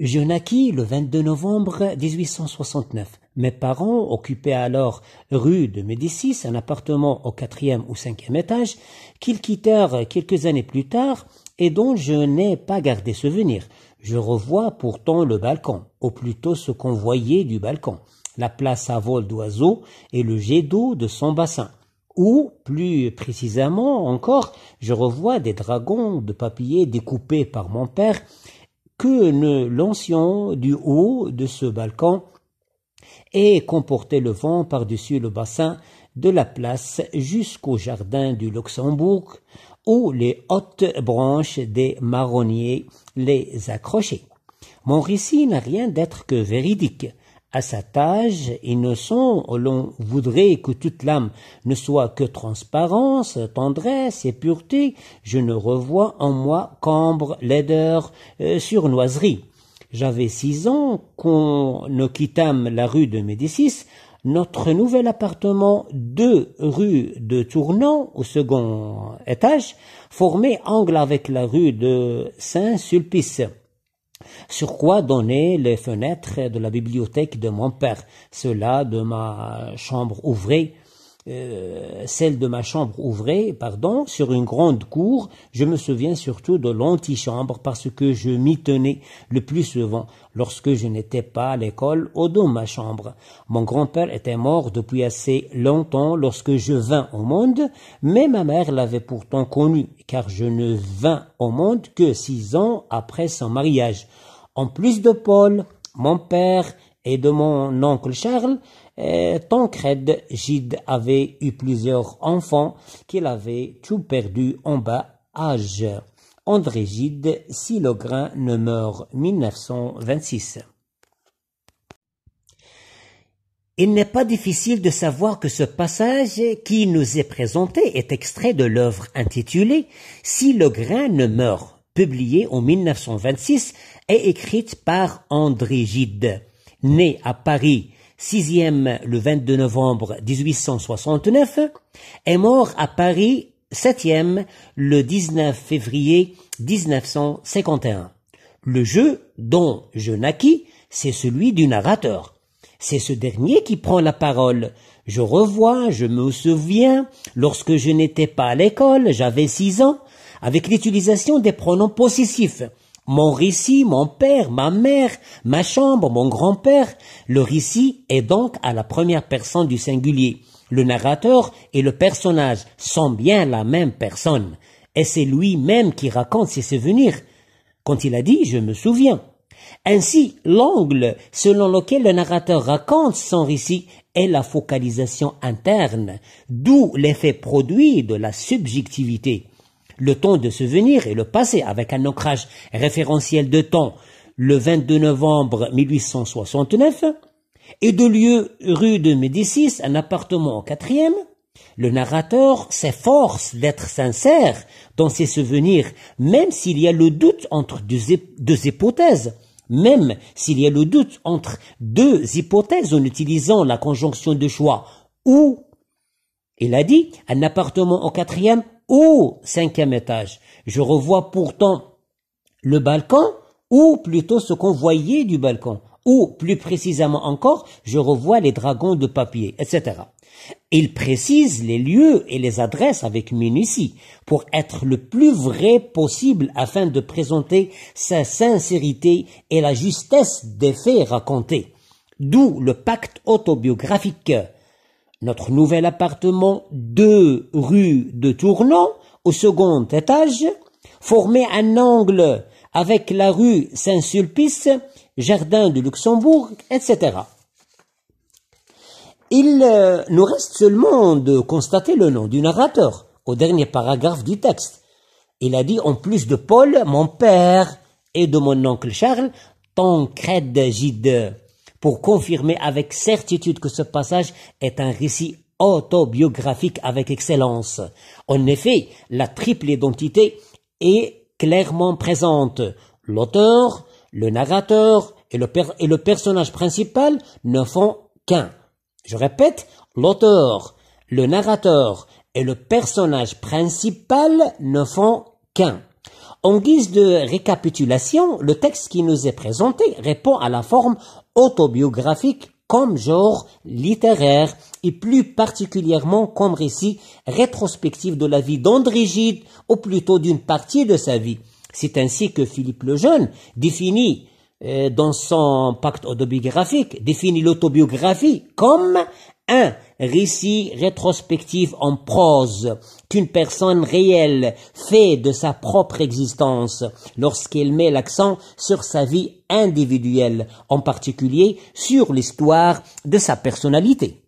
Je naquis le 22 novembre 1869. Mes parents occupaient alors rue de Médicis, un appartement au 4e ou 5e étage, qu'ils quittèrent quelques années plus tard et dont je n'ai pas gardé souvenir. Je revois pourtant le balcon, ou plutôt ce qu'on voyait du balcon, la place à vol d'oiseaux et le jet d'eau de son bassin. Ou, plus précisément encore, je revois des dragons de papier découpés par mon père que nous lancions du haut de ce balcon et comportait le vent par-dessus le bassin de la place jusqu'au jardin du Luxembourg où les hautes branches des marronniers les accrochaient. Mon récit n'a rien d'être que véridique. À cet âge innocent, l'on voudrait que toute l'âme ne soit que transparence, tendresse et pureté. Je ne revois en moi qu'ambre, laideur, surnoiserie. J'avais 6 ans quand nous quittâmes la rue de Médicis, notre nouvel appartement 2 rue de Tournon, au second étage, formait angle avec la rue de Saint-Sulpice, sur quoi donnaient les fenêtres de la bibliothèque de mon père, celle de ma chambre ouvrée, sur une grande cour. Je me souviens surtout de l'antichambre parce que je m'y tenais le plus souvent lorsque je n'étais pas à l'école ou dans ma chambre. Mon grand-père était mort depuis assez longtemps lorsque je vins au monde, mais ma mère l'avait pourtant connu, car je ne vins au monde que 6 ans après son mariage. En plus de Paul, mon père et de mon oncle Charles, Tancred Gide avait eu plusieurs enfants qu'il avait tout perdu en bas âge. André Gide, si le grain ne meurt, 1926. Il n'est pas difficile de savoir que ce passage qui nous est présenté est extrait de l'œuvre intitulée « Si le grain ne meurt », publiée en 1926 et écrite par André Gide, né à Paris, 6e le 22 novembre 1869, est mort à Paris, 7e le 19 février 1951. Le jeu dont je naquis, c'est celui du narrateur. C'est ce dernier qui prend la parole. Je revois, je me souviens, lorsque je n'étais pas à l'école, j'avais 6 ans, avec l'utilisation des pronoms possessifs. Mon récit, mon père, ma mère, ma chambre, mon grand-père. Le récit est donc à la première personne du singulier. Le narrateur et le personnage sont bien la même personne. Et c'est lui-même qui raconte ses souvenirs. Quand il a dit « je me souviens ». Ainsi, l'angle selon lequel le narrateur raconte son récit est la focalisation interne, d'où l'effet produit de la subjectivité. Le temps de souvenir est le passé, avec un ancrage référentiel de temps, le 22 novembre 1869, et de lieu rue de Médicis, un appartement au 4e. Le narrateur s'efforce d'être sincère dans ses souvenirs, même s'il y a le doute entre deux hypothèses. Même s'il y a le doute entre 2 hypothèses en utilisant la conjonction de choix ou, il a dit, un appartement au 4e ou 5e étage. Je revois pourtant le balcon, ou plutôt ce qu'on voyait du balcon, ou plus précisément encore, je revois les dragons de papier, etc. Il précise les lieux et les adresses avec minutie pour être le plus vrai possible afin de présenter sa sincérité et la justesse des faits racontés. D'où le pacte autobiographique. Notre nouvel appartement 2 rue de Tournon, au second étage, formait un angle avec la rue Saint-Sulpice, jardin du Luxembourg, etc. Il nous reste seulement de constater le nom du narrateur, au dernier paragraphe du texte. Il a dit, en plus de Paul, mon père, et de mon oncle Charles, Tancred Gide, pour confirmer avec certitude que ce passage est un récit autobiographique avec excellence. En effet, la triple identité est clairement présente. L'auteur, le narrateur et le personnage principal ne font qu'un. Je répète, l'auteur, le narrateur et le personnage principal ne font qu'un. En guise de récapitulation, le texte qui nous est présenté répond à la forme autobiographique comme genre littéraire et plus particulièrement comme récit rétrospectif de la vie d'André Gide ou plutôt d'une partie de sa vie. C'est ainsi que Philippe le Jeune définit dans son pacte autobiographique, définit l'autobiographie comme un récit rétrospectif en prose qu'une personne réelle fait de sa propre existence lorsqu'elle met l'accent sur sa vie individuelle, en particulier sur l'histoire de sa personnalité.